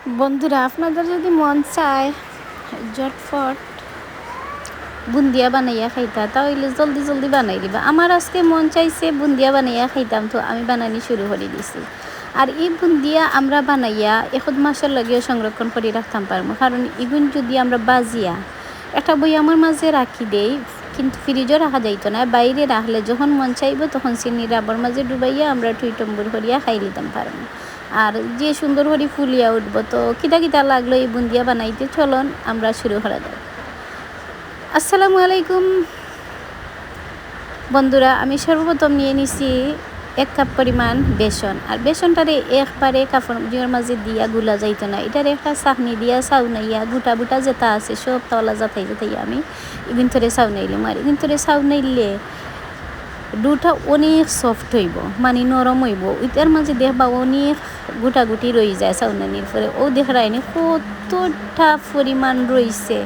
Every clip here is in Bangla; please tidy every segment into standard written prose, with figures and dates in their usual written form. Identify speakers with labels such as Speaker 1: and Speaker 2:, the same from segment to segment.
Speaker 1: বন্ধুরা, আপনাদের যদি মন চায় ঝটপট বুন্দিয়া বানাইয়া খাইতা, তাহলে জলদি জলদি বানাই দিবা। আমার আজকে মন চাইছে বুন্দিয়া বানাইয়া খাইতাম, তো আমি বানানি শুরু করে দিছি। আর এই বুন্দিয়া আমরা বানাইয়া 1 মাসের লাগেও সংরক্ষণ করে রাখতাম পারবো, কারণ এগুন যদি আমরা বাজিয়া একটা বইয়ামের মাঝে রাখি দেই, কিন্তু ফ্রিজও রাখা যাইতো না, বাইরে রাখলে যখন মন চাইব তখন চিনি রাবার মাঝে ডুবাইয়া আমরা টুইটম্বুর করিয়া খাই নিতাম পারবো। আর যে সুন্দর করে ফুলিয়া উঠবো। তো কিতা কিতা লাগলো এই বুন্দিয়া বানাইতে, চলুন আমরা শুরু করা যাক। আসসালামু আলাইকুম বন্ধুরা, আমি সর্বপ্রথম নিয়ে নিছি 1 কাপ পরিমাণ বেসন। আর বেসনটারে একবারে কাপড়ের মাঝে দিয়া গুলা যাইতো না, এটার একটা চাকনি দিয়া চাউনাইয়া গুটা বুটা যেটা আছে সব তলা যাতাই যাতাই আমি এগুন ধরে চাউনাইলাম। আর এগুন ধরে চাউনাইলে ডুটা অনেক সফট হইব, মানে নরম হইব। এটার মাঝে দেখবা অনেক গুটাগুটি রয়ে যায় চাউনানির পরে। ও দেখায়নি কতটা পরিমাণ রয়েছে,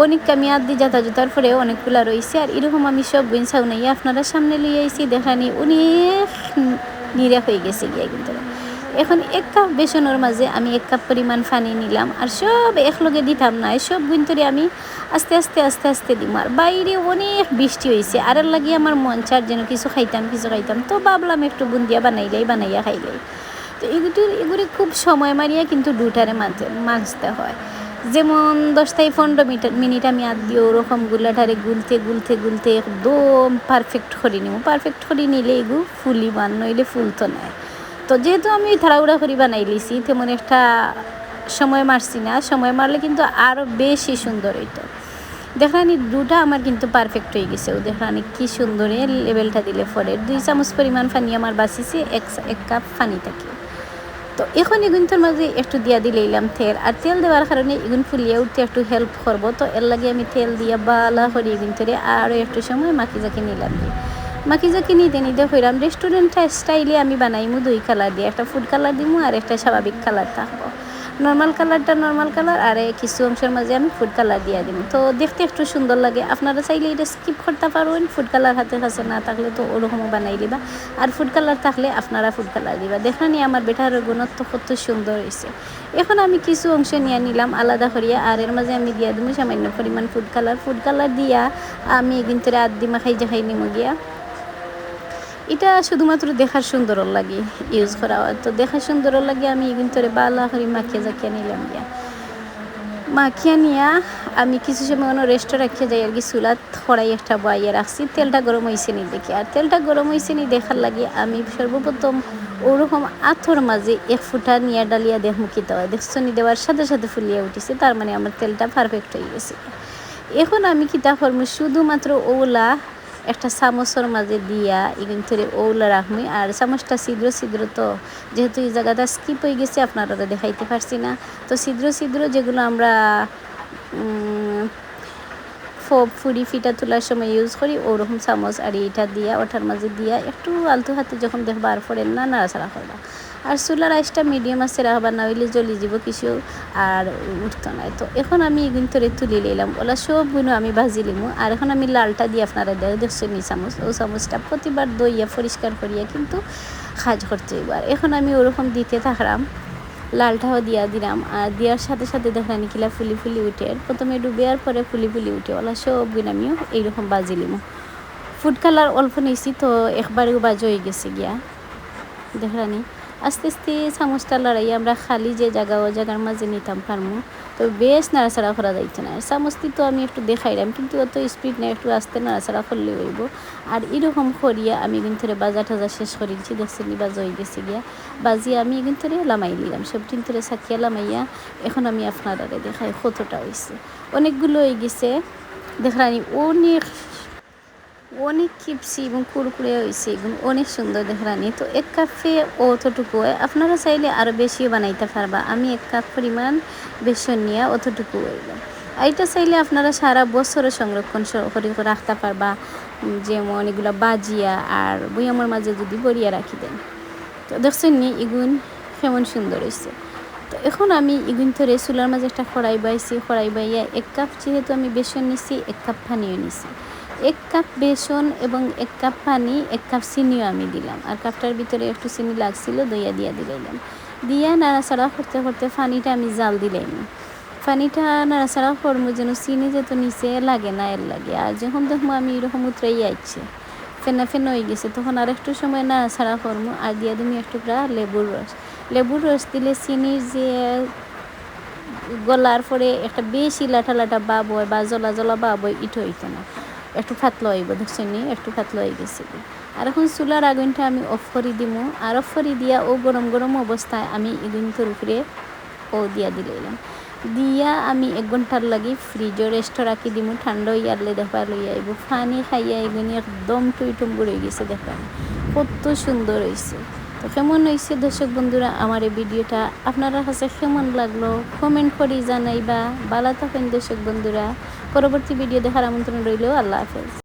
Speaker 1: অনেক আমি আদি যাতা জুতার পরে অনেকগুলা রয়েছে। আর এরকম আমি সব গুণ চাউনাইয়া আপনারা সামনে লিয়ে আইছি, দেখানি অনেক নিরা হয়ে গেছে গিয়া। কিন্তু এখন 1 কাপ বেসনের মাঝে আমি 1 কাপ পরিমাণ পানি নিলাম। আর সব একলগে দিতাম না, সব গুণতরে আমি আস্তে আস্তে আস্তে আস্তে দিম। আর বাইরে অনেক বৃষ্টি হয়েছে, আর লাগে আমার মন চার যেন কিছু খাইতাম। তো ভাবলাম একটু বুন্দিয়া বানাইয়া খাইলেই। তো এগুলি খুব সময় মারিয়া কিন্তু দুটারে মাঝতে হয়। যেমন 10 থেকে 15 মিনিট আমি দিয়ে ওরকম গুলাটারে গুলতে গুলতে গুলতে একদম পারফেক্ট করে নিব। পারফেক্ট করে নিলে এগু ফুলি নইলে ফুলতো না। তো যেহেতু আমি তাড়াহুড়া করে বানাই লিছি, তেমন একটা সময় মারছি না। সময় মারলে কিন্তু আরও বেশি সুন্দর হইতো। দেখানি দুটা আমার কিন্তু পারফেক্ট হয়ে গেছে। ও দেখানি কি সুন্দর লেভেলটা দিলে পরে 2 চামচ পরিমাণ পানি আমার বাঁচিছে 1 কাপ পানি থেকে। তো এখন এগুনটার মাঝে একটু দিয়া দিলাম তেল। আর তেল দেওয়ার কারণে এগুন ফুলিয়ে উঠতে একটু হেল্প করবো, তো এর লাগে আমি তেল দিয়া বালা করে এগুনটারে আরও একটু সময় মাখি জাকি নিলাম। মাখি জাকি নিতে নিতে হইলাম রেস্টুরেন্ট স্টাইলে আমি বানাইমু 2 কালার দিয়ে, একটা ফুড কালার দিমু আর একটা স্বাভাবিক কালার থাকবো। নর্মাল কালারটা নর্মাল কালার, আর কিছু অংশের মাঝে আমি ফুড কালার দিয়ে দিব। তো দেখতে একটু সুন্দর লাগে। আপনারা চাইলে এটা স্কিপ করতে পারবেন, ফুড কালার হাতে কাছে না থাকলে তো ওরকমও বানাই দিবা। আর ফুড কালার থাকলে আপনারা ফুড কালার দিবা। দেখানি আমার বেটার গুণত্ব কত সুন্দর হয়েছে। এখন আমি কিছু অংশ নিয়ে নিলাম আলাদা করিয়া, আর এর মাঝে আমি দিয়ে দিব সামান্য পরিমাণ ফুড কালার দিয়া আমি কিন্তু আদি মাখাই জাখাই নিমো গিয়া। এটা শুধুমাত্র দেখার সুন্দর লাগে ইউজ করা হয়। তো দেখার সুন্দর লাগে আমি কিন্তু বালা করে মাখিয়ে জাকিয়ে নিলাম গিয়া। মাখিয়া নিয়া আমি কিছু সময় রেস্টে রাখিয়ে যাই আর কি। চুলাত খড়াই একটা বইয়ে রাখছি, তেলটা গরম হয়েছে নি দেখি। আর তেলটা গরম হয়েছে নি দেখার লাগে আমি সর্বপ্রথম ওরকম আথর মাঝে 1 ফুটা নিয়ে ডালিয়া দেখ মুখিতে হয়। দেখছো নি, দেওয়ার সাথে সাথে ফুলিয়ে উঠেছে, তার মানে আমার তেলটা পারফেক্ট হয়ে গেছে। এখন আমি কিতা করবো, শুধুমাত্র ওলা একটা চামচের মাঝে দিয়া এগুন ধরে ওলা রাখমি। আর চামচটা ছিদ্র তো যেহেতু এই জায়গাটা স্কিপ হয়ে গেছে আপনারা দেখাইতে পারছি না। তো ছিদ্র যেগুলো আমরা ফুড়ি ফিটা তোলার সময় ইউজ করি, ওরকম চামচ আর এইটা দিয়া ওটার মাঝে দিয়া একটু আলতু হাতে যখন দেখবা আর পরে না নাড়াচাড়া করবা। আর চুলার আইসটা মিডিয়াম আছে রাখবা, না হইলে জ্বলি যাব কিছু আর উঠতো না। তো এখন আমি এগুন ধরে তুলি নিলাম, ওলা সবগুলো আমি ভাজি লিমু। আর এখন আমি লালটা দিয়ে আপনারা দেখছেন নি চামচ, ও চামচটা প্রতিবার দইয়া পরিষ্কার করিয়া কিন্তু কাজ করতে হইব। আর এখন আমি ওরকম দিতে থাকলাম, লালটাও দিয়া দিলাম। আর দেওয়ার সাথে সাথে দেখলাম কিলা ফুলি উঠে, প্রথমে ডুবিয়ার পরে ফুলি উঠে ওলা সবগুলো আমিও এইরকম বাজিলিম। ফুড কালার অল্প নিয়েছি, তো একবারেও বাজ হয়ে গেছে গিয়া। দেখলানি আস্তে আস্তে চামচটা লড়াই আমরা খালি যে জায়গা ও জায়গার মাঝে নিতাম পারমু। তো বেশ নাড়াচাড়া করা যাইতো না। চামচটি তো আমি একটু দেখাইলাম, কিন্তু অত স্পিড না, একটু আস্তে নাড়াচাড়া করলে হইব। আর এরকম করিয়া আমি কিন্তু বাজা টাজা শেষ করে দিচ্ছি। দেখছি বাজা হয়ে গেছে গিয়া। বাজিয়ে আমি কিন্তু লামাই নিলাম, সব কিন্তু চাকিয়া লামাইয়া। এখন আমি আপনারা দেখাই কতটা হয়েছে। অনেকগুলো হয়ে গেছে দেখলানি, অনেক কিপসি এবং কুরকুরে হয়েছে, এগুলো অনেক সুন্দর দেখলানি। তো 1 কাপে অতটুকু হয়, আপনারা চাইলে আরও বেশিও বানাইতে পারবা। আমি 1 কাপ পরিমাণ বেসন নিয়ে অতটুকু হইল। এইটা চাইলে আপনারা সারা বছরও সংরক্ষণ করে রাখতে পারবা, যেমন এগুলো বাজিয়া আর বইয়ামের মাঝে যদি বরিয়া রাখি দেন। তো দেখছেন নি এগুন কেমন সুন্দর হয়েছে। তো এখন আমি এগুন ধরে চুলার মাঝে একটা কড়াই বাইয়া 1 কাপ যেহেতু আমি বেসন নিছি, 1 কাপ পানিও নিছি। 1 কাপ বেসন এবং 1 কাপ পানি, 1 কাপ চিনিও আমি দিলাম। আর কাপটার ভিতরে একটু চিনি লাগছিল, দইয়া দিয়া দিলাম। দিয়া নাড়াচাড়া করতে করতে পানিটা আমি জাল দিলাম। পানিটা নাড়াচাড়া করবো যেন চিনি যেত নিচে লাগে না এর লাগে। আর যখন দেখবো আমি এরকম উতরাই আইছে, ফেনা ফেনা হয়ে গেছে, তখন আর একটু সময় নাড়াচাড়া করবো আর দিয়ে দিমি একটু লেবুর রস দিলে চিনির যে গলার পরে একটা বেশি লাঠা লাঠা ভাব হয় বা জলা জলা ভাব হয়, ইটো হইতো না, একটু পাতলা হইব। দেখছেন নি একটু পাতলা হয়ে গেছে। আর এখন চুলার আগুনটা আমি অফ করে দিমু। আর অফ করে দিয়া ও গরম গরম অবস্থায় আমি এগুনটার উপরে ও দিয়া দিলাম। দিয়া আমি 1 ঘন্টার লাগি ফ্রিজে রেস্ট রাখি দিমু। ঠান্ডা হয়ে আসলে দেখবা লই আইব। পানি খাইয়া এগুনি একদম টুইটুম পড়ে গেছে। দেখবেন কত সুন্দর হয়েছে। তো কেমন হয়েছে দর্শক বন্ধুরা আমার এই ভিডিওটা, আপনারা কাছে কেমন লাগলো কমেন্ট করে জানাইবা। ভালো থাকেন দর্শক বন্ধুরা, পরবর্তী ভিডিও দেখার আমন্ত্রণ রইল। আল্লাহ হাফেজ।